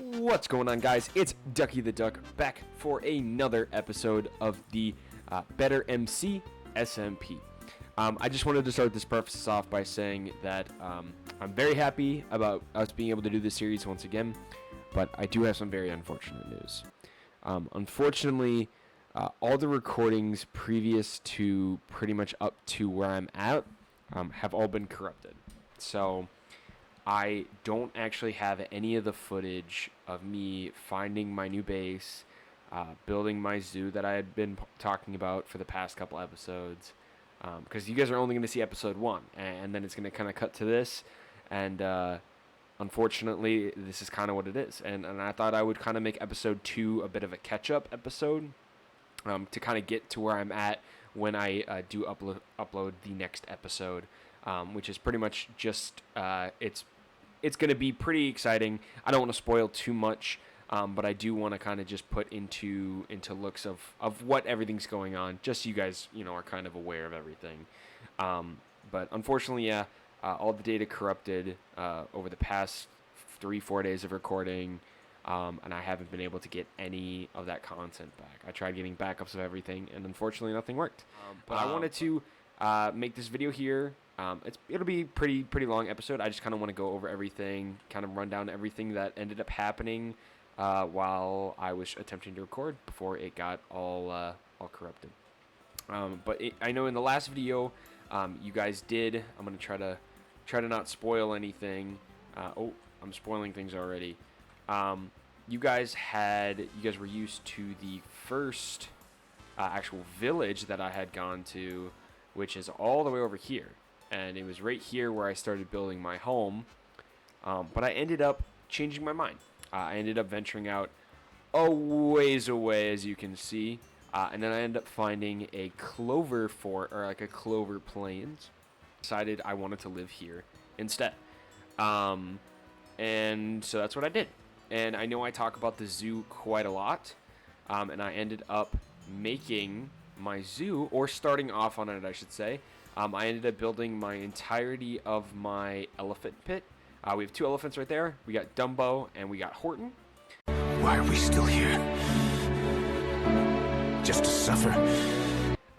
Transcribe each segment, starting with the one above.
What's going on, guys? It's Ducky the Duck back for another episode of the Better MC SMP. I just wanted to start this preface off by saying that I'm very happy about us being able to do this series once again, but I do have some very unfortunate news. Unfortunately, all the recordings previous to pretty much up to where I'm at have all been corrupted. So I don't actually have any of the footage of me finding my new base, building my zoo that I had been talking about for the past couple episodes, because you guys are only going to see episode 1, and then it's going to kind of cut to this, and unfortunately, this is kind of what it is, and I thought I would kind of make episode 2 a bit of a catch-up episode, to kind of get to where I'm at when I do upload the next episode, which is pretty much just, it's going to be pretty exciting. I don't want to spoil too much, but I do want to kind of just put into looks of what everything's going on, just so you guys, are kind of aware of everything. But unfortunately, yeah, all the data corrupted over the past 3-4 days of recording, and I haven't been able to get any of that content back. I tried getting backups of everything, and unfortunately nothing worked. But I wanted to make this video here. It'll be pretty long episode. I just kind of want to go over everything, kind of run down everything that ended up happening while I was attempting to record before it got all corrupted. I know in the last video, you guys did. I'm gonna try to not spoil anything. Oh, I'm spoiling things already. You guys were used to the first actual village that I had gone to, which is all the way over here. And it was right here where I started building my home. But I ended up changing my mind. I ended up venturing out a ways away, as you can see. And then I ended up finding a clover a clover plains. Decided I wanted to live here instead. And so that's what I did. And I know I talk about the zoo quite a lot. And I ended up making my zoo, or starting off on it, I should say. I ended up building my entirety of my elephant pit. We have 2 elephants right there. We got Dumbo and we got Horton. Why are we still here? Just to suffer?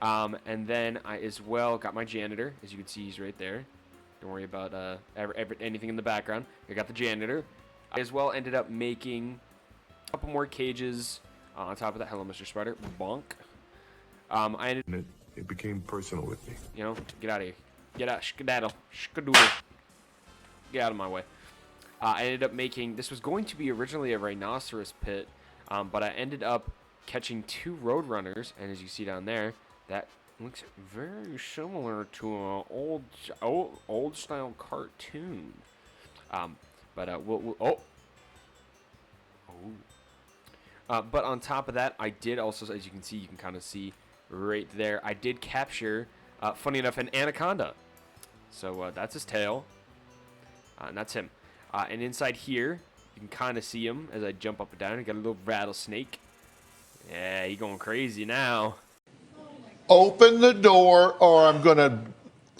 And then I as well got my janitor. As you can see, he's right there. Don't worry about anything in the background. I got the janitor. I as well ended up making a couple more cages on top of that. Hello, Mr. Spider. Bonk. It became personal with me. Get out of here. Get out. Skedaddle. Skadoodle. Get out of my way. I ended up making... This was going to be originally a rhinoceros pit, but I ended up catching 2 roadrunners, and as you see down there, that looks very similar to an old style cartoon. But on top of that, I did also, as you can see, you can kind of see right there, I did capture, funny enough, an anaconda. So that's his tail, and that's him. And inside here, you can kind of see him as I jump up and down. I got a little rattlesnake. Yeah, he's going crazy now. Open the door, or I'm gonna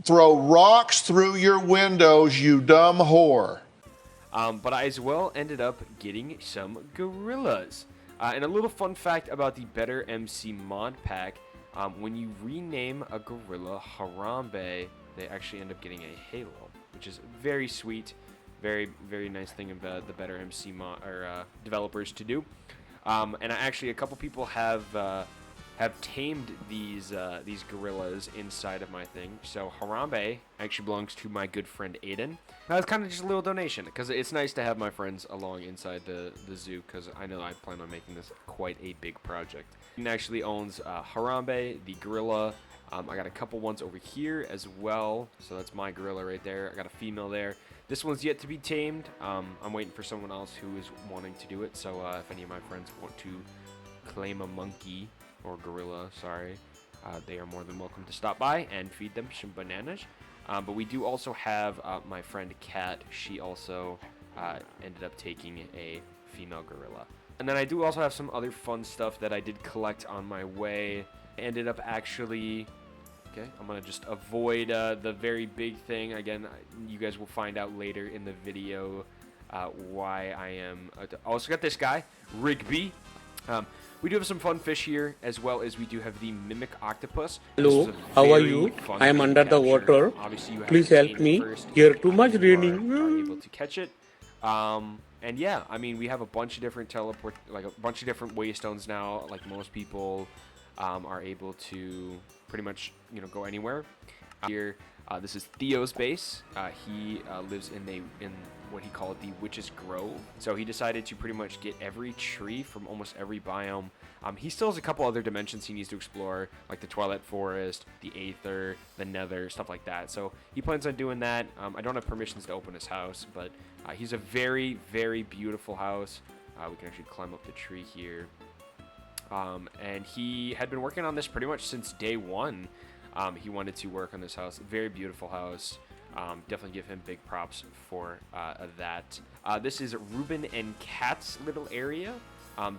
throw rocks through your windows, you dumb whore. But I as well ended up getting some gorillas. And a little fun fact about the Better MC mod pack. When you rename a gorilla Harambe, they actually end up getting a halo, which is very sweet, very, very nice thing about the Better MC developers to do. And a couple people have tamed these gorillas inside of my thing. So Harambe actually belongs to my good friend Aiden. That was kind of just a little donation, because it's nice to have my friends along inside the zoo, because I know I plan on making this quite a big project. He actually owns Harambe, the gorilla. I got a couple ones over here as well. So that's my gorilla right there. I got a female there. This one's yet to be tamed. I'm waiting for someone else who is wanting to do it. So if any of my friends want to claim a monkey or gorilla, they are more than welcome to stop by and feed them some bananas. But we do also have my friend Kat. She also ended up taking a female gorilla. And then I do also have some other fun stuff that I did collect on my way. I ended up actually... Okay, I'm going to just avoid the very big thing. Again, you guys will find out later in the video why I am. Also got this guy, Rigby. We do have some fun fish here, as well as we do have the mimic octopus. Hello, how are you? I am under the water. Obviously, you have Please to help aim me. first. Here too much You raining. are able to catch it. And yeah, I mean, we have a bunch of different waystones now. Like most people are able to pretty much, go anywhere. Here, this is Theo's base. He lives in what he called the Witch's Grove. So he decided to pretty much get every tree from almost every biome. He still has a couple other dimensions he needs to explore, like the Twilight Forest, the Aether, the Nether, stuff like that. So he plans on doing that. I don't have permissions to open his house, but he's a very, very beautiful house. We can actually climb up the tree here. And he had been working on this pretty much since day one. He wanted to work on this house. Very beautiful house. Definitely give him big props for that. This is Ruben and Kat's little area.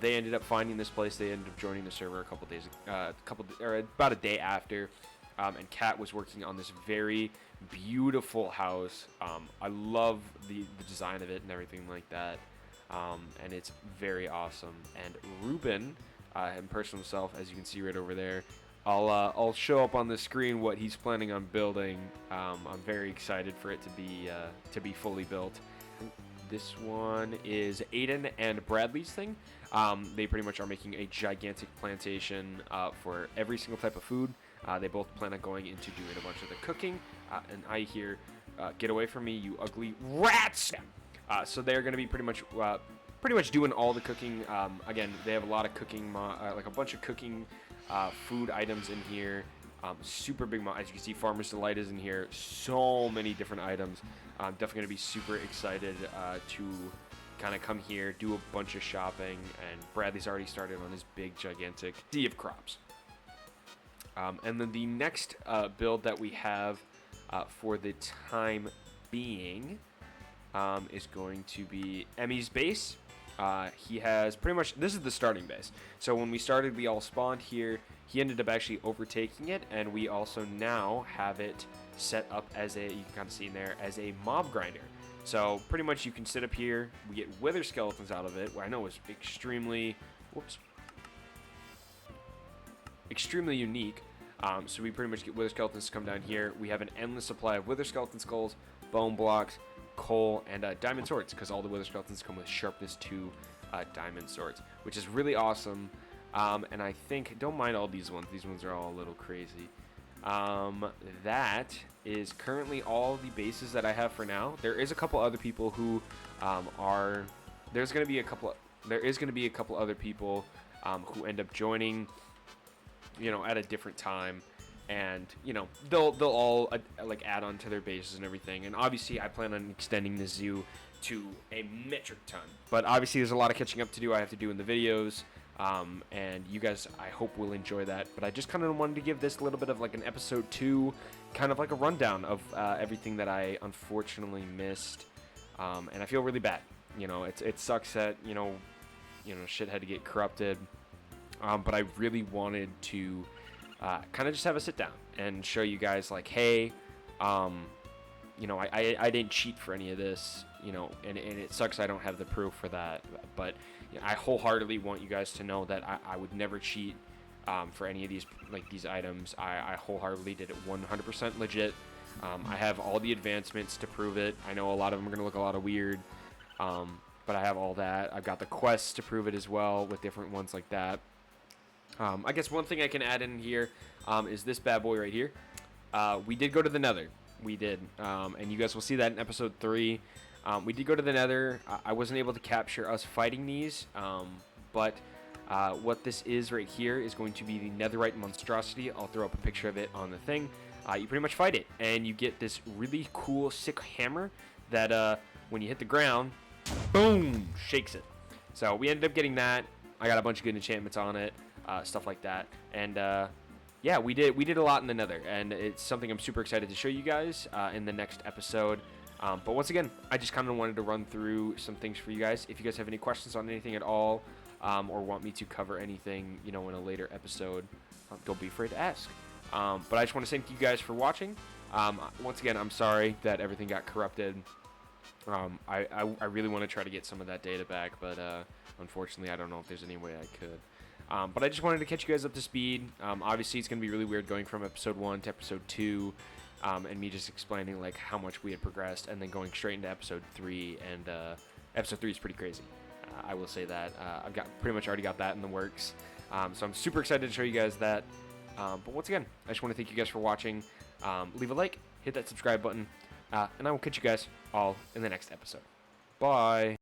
They ended up finding this place. They ended up joining the server about a day after. And Kat was working on this very beautiful house. I love the design of it and everything like that. And it's very awesome. And Ruben, in person himself, as you can see right over there, I'll show up on the screen what he's planning on building. I'm very excited for it to be fully built. This one is Aiden and Bradley's thing. They pretty much are making a gigantic plantation for every single type of food. They both plan on going into doing a bunch of the cooking. And I hear, "Get away from me, you ugly rats!" So they're going to be pretty much doing all the cooking. Again, they have a lot of cooking, like a bunch of cooking food items in here. Super big, as you can see, Farmer's Delight is in here. So many different items. I'm definitely going to be super excited to kind of come here, do a bunch of shopping, and Bradley's already started on his big, gigantic sea of crops. And then the next build that we have for the time being is going to be Emmy's base. He has pretty much, this is the starting base. So when we started, we all spawned here. He ended up actually overtaking it, and we also now have it set up as you can kind of see in there, as a mob grinder. So pretty much you can sit up here. We get wither skeletons out of it, where I know is extremely unique. So we pretty much get wither skeletons to come down here. We have an endless supply of wither skeleton skulls, bone blocks, coal, and diamond swords, because all the wither skeletons come with sharpness 2 diamond swords, which is really awesome. And I think, don't mind all these ones. These ones are all a little crazy. That is currently all the bases that I have for now. There is a couple other people who there is going to be a couple other people who end up joining, at a different time. And they'll all like add on to their bases and everything. And obviously I plan on extending the zoo to a metric ton, but obviously there's a lot of catching up to do. I have to do in the videos, and you guys, I hope, will enjoy that. But I just kind of wanted to give this a little bit of like an episode 2, kind of like a rundown of everything that I unfortunately missed. And I feel really bad. It sucks that shit had to get corrupted. But I really wanted to kind of just have a sit down and show you guys, like, hey, I didn't cheat for any of this, and it sucks I don't have the proof for that. But I wholeheartedly want you guys to know that I would never cheat for any of these items. I wholeheartedly did it 100% legit. I have all the advancements to prove it. I know a lot of them are going to look a lot of weird, but I have all that. I've got the quests to prove it as well, with different ones like that. I guess one thing I can add in here is this bad boy right here. We did go to the Nether. We did. And you guys will see that in episode 3. We did go to the Nether. I wasn't able to capture us fighting these. But what this is right here is going to be the netherite monstrosity. I'll throw up a picture of it on the thing. You pretty much fight it. And you get this really cool, sick hammer that when you hit the ground, boom, shakes it. So we ended up getting that. I got a bunch of good enchantments on it. Stuff like that, and yeah, we did a lot in the Nether, and it's something I'm super excited to show you guys in the next episode. But once again, I just kind of wanted to run through some things for you guys. If you guys have any questions on anything at all, or want me to cover anything, in a later episode, don't be afraid to ask. But I just want to thank you guys for watching. Once again, I'm sorry that everything got corrupted. I really want to try to get some of that data back, but unfortunately, I don't know if there's any way I could. But I just wanted to catch you guys up to speed. Obviously, it's going to be really weird going from episode 1 to episode 2, and me just explaining like how much we had progressed, and then going straight into episode 3. And episode 3 is pretty crazy. I will say that. I've got pretty much already got that in the works. So I'm super excited to show you guys that. But once again, I just want to thank you guys for watching. Leave a like, hit that subscribe button, and I will catch you guys all in the next episode. Bye.